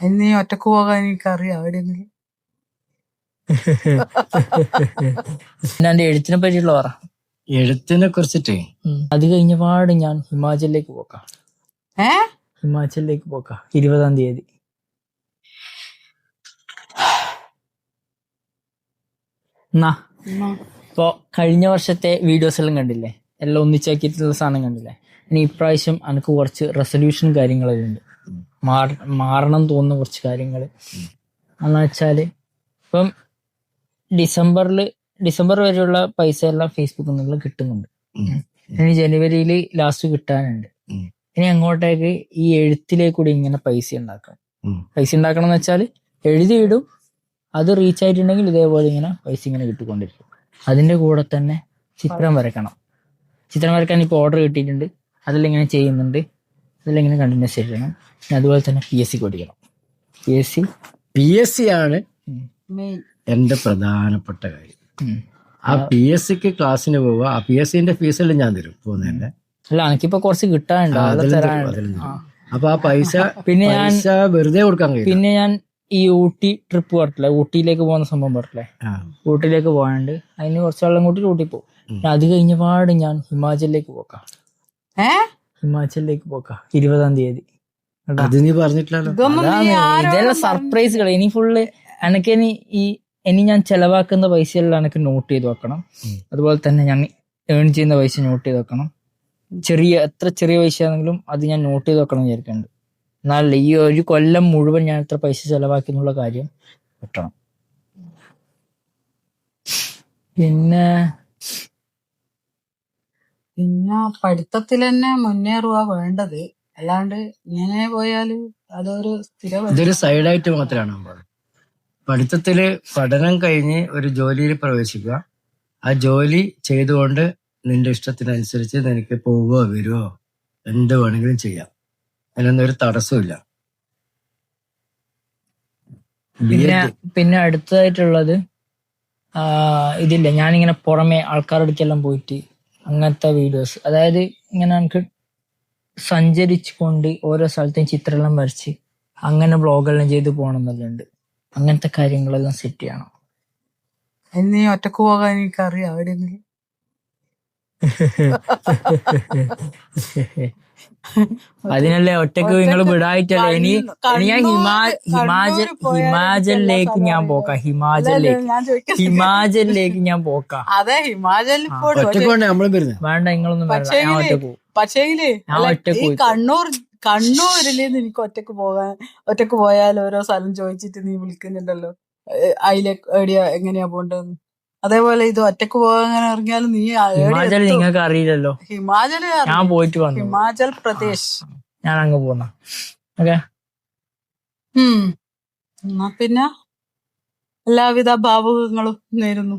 എന്നീ ഒറ്റക്ക് പോകാൻ എനിക്കറിയാം എവിടെയെങ്കിലും. എന്റെ എഴുത്തിനെ പറ്റിയുള്ള പറ. എഴുത്തിനെ കുറിച്ചിട്ട് അത് കഴിഞ്ഞപാട് ഞാൻ ഹിമാചലിലേക്ക് പോക്കാം. ഹിമാചലിലേക്ക് പോക്കാം 20-ാം തീയതി. എന്നാ ഇപ്പൊ കഴിഞ്ഞ വർഷത്തെ വീഡിയോസ് എല്ലാം കണ്ടില്ലേ, എല്ലാം ഒന്നിച്ചാക്കിയിട്ടുള്ള സാധനം കണ്ടില്ലേ. ഇനി ഇപ്രാവശ്യം എനിക്ക് കുറച്ച് റെസൊല്യൂഷൻ കാര്യങ്ങളെല്ലാം ഉണ്ട്. മാറണം തോന്നുന്ന കുറച്ച് കാര്യങ്ങൾ എന്ന് വെച്ചാല്, ഇപ്പം ഡിസംബർ വരെയുള്ള പൈസ എല്ലാം ഫേസ്ബുക്കിൽ നിന്നുള്ള കിട്ടുന്നുണ്ട്. ഇനി ജനുവരിയിൽ ലാസ്റ്റ് കിട്ടാനുണ്ട്. ഇനി അങ്ങോട്ടേക്ക് ഈ എഴുത്തിലേക്ക് കൂടി ഇങ്ങനെ പൈസ ഉണ്ടാക്കണം എന്ന് വെച്ചാൽ എഴുതിയിടും, അത് റീച്ച് ആയിട്ടുണ്ടെങ്കിൽ ഇതേപോലെ ഇങ്ങനെ പൈസ ഇങ്ങനെ കിട്ടിക്കൊണ്ടിരിക്കും. അതിന്റെ കൂടെ തന്നെ ചിത്രം വരയ്ക്കണം. ചിത്രം വരയ്ക്കാൻ ഇപ്പോൾ ഓർഡർ കിട്ടിയിട്ടുണ്ട്, അതെല്ലാം ഇങ്ങനെ ചെയ്യുന്നുണ്ട്. അതെല്ലാം ഇങ്ങനെ കണ്ടിന്യൂസ് ചെയ്യണം. അതുപോലെ തന്നെ PSC പഠിക്കണം. PSC ആണ് എന്റെ പ്രധാനപ്പെട്ട കാര്യം. ആ PSCക്ക് ക്ലാസ്സിന് പോവുക. ആ PSCന്റെ ഫീസെല്ലാം ഞാൻ തരും പോകുന്നതിന്റെ. അല്ല, എനിക്കിപ്പോ കുറച്ച് കിട്ടാനുണ്ട്. അപ്പൊ ആ പൈസ പിന്നെ ഞാൻ വെറുതെ കൊടുക്കാൻ കഴിയും. പിന്നെ ഞാൻ ഈ ഊട്ടി ട്രിപ്പ് പറഞ്ഞില്ലേ, ഊട്ടിയിലേക്ക് പോകുന്ന സംഭവം പറഞ്ഞില്ലേ, ഊട്ടിയിലേക്ക് പോകാനുണ്ട്. അതിന് കുറച്ച് വെള്ളം കൂട്ടി ഊട്ടി പോകും. അത് കഴിഞ്ഞപാട് ഞാൻ ഹിമാചലിലേക്ക് പോക്കാം. 20-ാം തീയതി. അത് നീ പറഞ്ഞിട്ടില്ലല്ലോ. ഇതെല്ലാം സർപ്രൈസുകൾ. ഇനി ഫുള്ള് ഇനി ഞാൻ ചെലവാക്കുന്ന പൈസയെല്ലാം എനിക്ക് നോട്ട് ചെയ്ത് വെക്കണം. അതുപോലെ തന്നെ ഞാൻ ഏൺ ചെയ്യുന്ന പൈസ നോട്ട് ചെയ്ത് വെക്കണം. എത്ര ചെറിയ പൈസ ആണെങ്കിലും അത് ഞാൻ നോട്ട് ചെയ്ത് വെക്കണം വിചാരിക്കുന്നുണ്ട്. എന്നാലേ ഈ ഒരു കൊല്ലം മുഴുവൻ ഞാൻ എത്ര പൈസ ചെലവാക്കി എന്നുള്ള കാര്യം കിട്ടണം. പിന്നെ പഠിത്തത്തിൽ തന്നെ മുന്നേറുക വേണ്ടത്. അല്ലാണ്ട് ഇങ്ങനെ പോയാല് അതൊരു ഇതൊരു സൈഡായിട്ട് മാത്രമാണ്. പഠിത്തത്തില് പഠനം കഴിഞ്ഞ് ഒരു ജോലിയിൽ പ്രവേശിക്കുക. ആ ജോലി ചെയ്തുകൊണ്ട് നിന്റെ ഇഷ്ടത്തിനനുസരിച്ച് നിനക്ക് പോവുകയോ വരുവോ എന്ത് വേണമെങ്കിലും ചെയ്യാം. അതിനൊന്നും ഒരു തടസ്സമില്ല. പിന്നെ അടുത്തതായിട്ടുള്ളത് ഇതില്ല, ഞാനിങ്ങനെ പുറമെ ആൾക്കാരുടെ അടുക്കെല്ലാം പോയിട്ട് അങ്ങനത്തെ വീഡിയോസ്, അതായത് ഇങ്ങനെ നമുക്ക് സഞ്ചരിച്ചുകൊണ്ട് ഓരോ സ്ഥലത്തെയും ചിത്രമെല്ലാം വരച്ച് അങ്ങനെ വ്ളോഗെല്ലാം ചെയ്ത് പോകണം എന്നുള്ളുണ്ട്. അങ്ങനത്തെ കാര്യങ്ങളെല്ലാം സെറ്റ് ചെയ്യണം. എന്നീ ഒറ്റക്ക് പോകാൻ എനിക്കറിയാം എവിടെയെങ്കിലും. അതിനല്ലേ ഒറ്റക്ക് നിങ്ങൾ വിടായിട്ടല്ലേ. ഇനി ഞാൻ ഹിമാചലിലേക്ക് ഞാൻ പോക്കാം. ഹിമാചലിലേക്ക് ഞാൻ പോക്കാം. അതെ, ഹിമാചലിൽ വേണ്ട, നിങ്ങളൊന്നും പക്ഷേ ഈ കണ്ണൂരില് എനിക്ക് ഒറ്റക്ക് പോയാൽ ഓരോ സ്ഥലം ചോദിച്ചിട്ട് നീ വിളിക്കുന്നുണ്ടല്ലോ, അതിലേക്ക് എങ്ങനെയാ പോണ്ടെന്ന്. അതേപോലെ ഇത് ഒറ്റക്ക് പോകാൻ ഇറങ്ങിയാലും നീ ഹിമാചൽ നിങ്ങൾക്ക് അറിയില്ലല്ലോ. ഹിമാചൽ ഞാൻ പോയിട്ട് വന്നു. ഹിമാചൽ പ്രദേശ് ഞാൻ അങ്ങ് പോന്ന. എന്നാ പിന്നെ എല്ലാവിധ ഭാവുകങ്ങളും നേരുന്നു.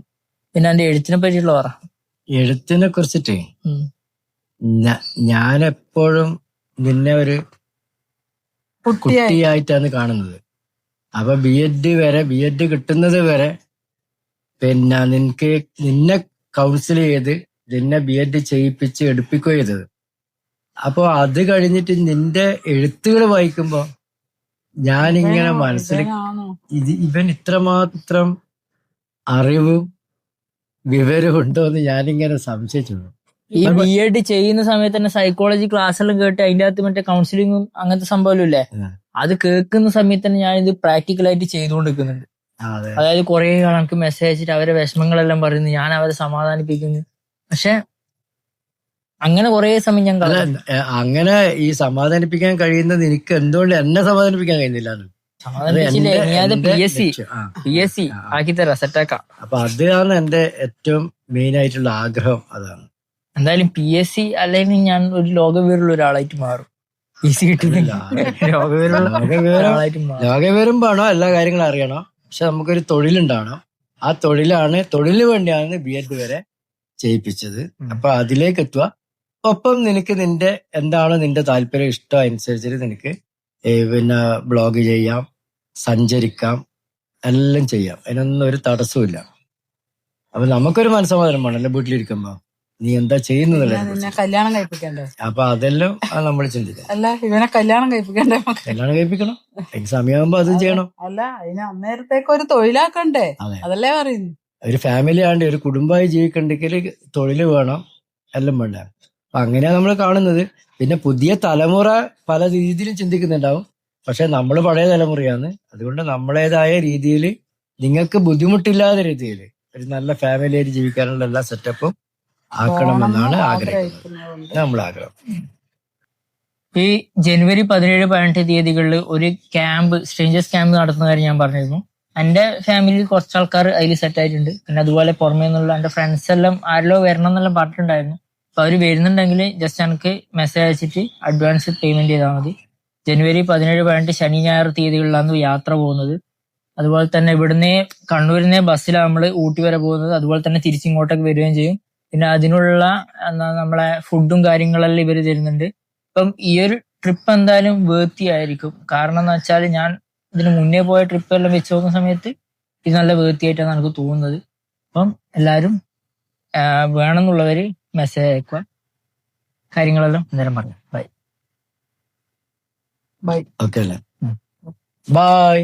പിന്നെ എന്റെ എഴുത്തിനെ പറ്റിയുള്ള പറ. എഴുത്തിനെ കുറിച്ചിട്ട് ഞാൻ എപ്പോഴും നിന്നെ ഒരു കുട്ടിയായിട്ടാണ് കാണുന്നത്. അപ്പൊ BEd കിട്ടുന്നത് വരെ പിന്നെ നിന്നെ കൗൺസിൽ ചെയ്ത് നിന്നെ BEd ചെയ്യിപ്പിച്ച് എടുപ്പിക്കുകയോ ചെയ്തത്. അപ്പൊ അത് കഴിഞ്ഞിട്ട് നിന്റെ എഴുത്തുകൾ വായിക്കുമ്പോ ഞാനിങ്ങനെ മനസ്സിൽ ഇവൻ ഇത്രമാത്രം അറിവും വിവരവും ഉണ്ടോ എന്ന് ഞാനിങ്ങനെ സംശയിച്ചു. ഈ BEd ചെയ്യുന്ന സമയത്ത് തന്നെ സൈക്കോളജി ക്ലാസ്സെല്ലാം കേട്ട് അതിന്റെ അകത്ത് മറ്റേ കൗൺസിലിങ്ങും അങ്ങനത്തെ സംഭവം ഇല്ലേ, അത് കേൾക്കുന്ന സമയത്ത് തന്നെ ഞാനിത് പ്രാക്ടിക്കലായിട്ട് ചെയ്തുകൊണ്ടിരിക്കുന്നുണ്ട്. അതായത് കുറെ കണക്ക് മെസ്സേജ് അയച്ചിട്ട് അവരെ വിഷമങ്ങളെല്ലാം പറയുന്നു, ഞാൻ അവരെ സമാധാനിപ്പിക്കുന്നു. പക്ഷെ അങ്ങനെ കുറെ സമയം ഞാൻ അങ്ങനെ ഈ സമാധാനിപ്പിക്കാൻ കഴിയുന്നത് എനിക്ക് എന്തുകൊണ്ട് എന്നെ സമാധാനിപ്പിക്കാൻ കഴിയുന്നില്ല. PSC ആക്കി തരാം, സെറ്റാക്കാം. അപ്പൊ അതാണ് എന്റെ ഏറ്റവും മെയിൻ ആയിട്ടുള്ള ആഗ്രഹം. അതാണ് എന്തായാലും PSC അല്ലെങ്കിൽ ഞാൻ ഒരു ലോകവിവരമുള്ള ഒരാളായിട്ട് മാറും. PSC കിട്ടുന്നില്ല, ലോകവിവരം വേണോ, എല്ലാ കാര്യങ്ങളും അറിയണോ, പക്ഷെ നമുക്കൊരു തൊഴിലുണ്ടാവണം. ആ തൊഴിലിന് വേണ്ടിയാണ് BEd വരെ ചെയ്യിപ്പിച്ചത്. അപ്പൊ അതിലേക്ക് എത്തുക. ഒപ്പം നിനക്ക് എന്താണോ നിന്റെ താല്പര്യം ഇഷ്ടം അനുസരിച്ചിട്ട് നിനക്ക് പിന്നെ ബ്ലോഗ് ചെയ്യാം, സഞ്ചരിക്കാം, എല്ലാം ചെയ്യാം. അതിനൊന്നും ഒരു തടസ്സമില്ല. അപ്പൊ നമുക്കൊരു മനസ്സമാധാനം വേണമല്ലോ വീട്ടിലിരിക്കുമ്പോ. നീ എന്താ ചെയ്യുന്നതല്ലേ നിന്നെ കല്യാണം കഴിപ്പിക്കണ്ടേ? അപ്പൊ അതെല്ലാം നമ്മൾ ചിന്തിക്കണം. അല്ല, ഇവനെ കല്യാണം കഴിപ്പിക്കണ്ടേ നമുക്ക്? കല്യാണം കഴിപ്പിക്കണം, സമയമാകുമ്പോ അതും ചെയ്യണം. അല്ല, അതിന് അന്നേരത്തേക്ക് ഒരു തൊഴിലാക്കണ്ടേ? അതെ. അതല്ലേ പറയുന്നു. ഒരു ഫാമിലി ആണ്ട് ഒരു കുടുംബമായി ജീവിക്കണ്ടെങ്കിൽ തൊഴില് വേണം, എല്ലാം വേണ്ട. അപ്പൊ അങ്ങനെയാ നമ്മൾ കാണുന്നത്. പിന്നെ പുതിയ തലമുറ പല രീതിയിലും ചിന്തിക്കുന്നുണ്ടാവും. പക്ഷെ നമ്മൾ പഴയ തലമുറയാണ്. അതുകൊണ്ട് നമ്മളേതായ രീതിയിൽ നിങ്ങൾക്ക് ബുദ്ധിമുട്ടില്ലാത്ത രീതിയിൽ ഒരു നല്ല ഫാമിലി ആയിട്ട് ജീവിക്കാനുള്ള എല്ലാ സെറ്റപ്പും ആക്കണമെന്നാണ് ആഗ്രഹിക്കുന്നത്. നമ്മൾ ആഗ്രഹം. ഈ ജനുവരി 17, 18 തീയതികളിൽ ഒരു ക്യാമ്പ്, സ്ട്രേഞ്ചേഴ്സ് ക്യാമ്പ് നടത്തുന്ന കാര്യം ഞാൻ പറഞ്ഞിരുന്നു. എന്റെ ഫാമിലിയിൽ കുറച്ച് ആൾക്കാർ അതിൽ സെറ്റ് ആയിട്ടുണ്ട്. പിന്നെ അതുപോലെ പുറമേ നിന്നുള്ള എന്റെ ഫ്രണ്ട്സ് എല്ലാം ആരല്ലോ വരണം എന്നെല്ലാം പറഞ്ഞിട്ടുണ്ടായിരുന്നു. അപ്പൊ അവര് വരുന്നുണ്ടെങ്കിൽ ജസ്റ്റ് എനിക്ക് മെസ്സേജ് അയച്ചിട്ട് അഡ്വാൻസ് പേയ്മെന്റ് ചെയ്താൽ മതി. ജനുവരി 17, 18 ശനി ഞായർ തീയതികളിലാണ് യാത്ര പോകുന്നത്. അതുപോലെ തന്നെ ഇവിടുന്ന് കണ്ണൂരിനെ ബസ്സിലാണ് നമ്മൾ ഊട്ടി വരെ പോകുന്നത്. അതുപോലെ തന്നെ തിരിച്ചിങ്ങോട്ടേക്ക് വരികയും ചെയ്യും. പിന്നെ അതിനുള്ള നമ്മളെ ഫുഡും കാര്യങ്ങളെല്ലാം ഇവര് തരുന്നുണ്ട്. ഇപ്പം ഈ ഒരു ട്രിപ്പ് എന്തായാലും വേർത്തി ആയിരിക്കും. കാരണം എന്ന് വെച്ചാൽ ഞാൻ ഇതിന് മുന്നേ പോയ ട്രിപ്പ് എല്ലാം വെച്ച് നോക്കുന്ന സമയത്ത് ഇത് നല്ല വേർത്തി ആയിട്ടാണ് എനിക്ക് തോന്നുന്നത്. അപ്പം എല്ലാവരും വേണമെന്നുള്ളവര് മെസ്സേജ് അയക്കുക. കാര്യങ്ങളെല്ലാം നേരം പറഞ്ഞു. ബൈ. ഓക്കെ അല്ലേ? ബൈ.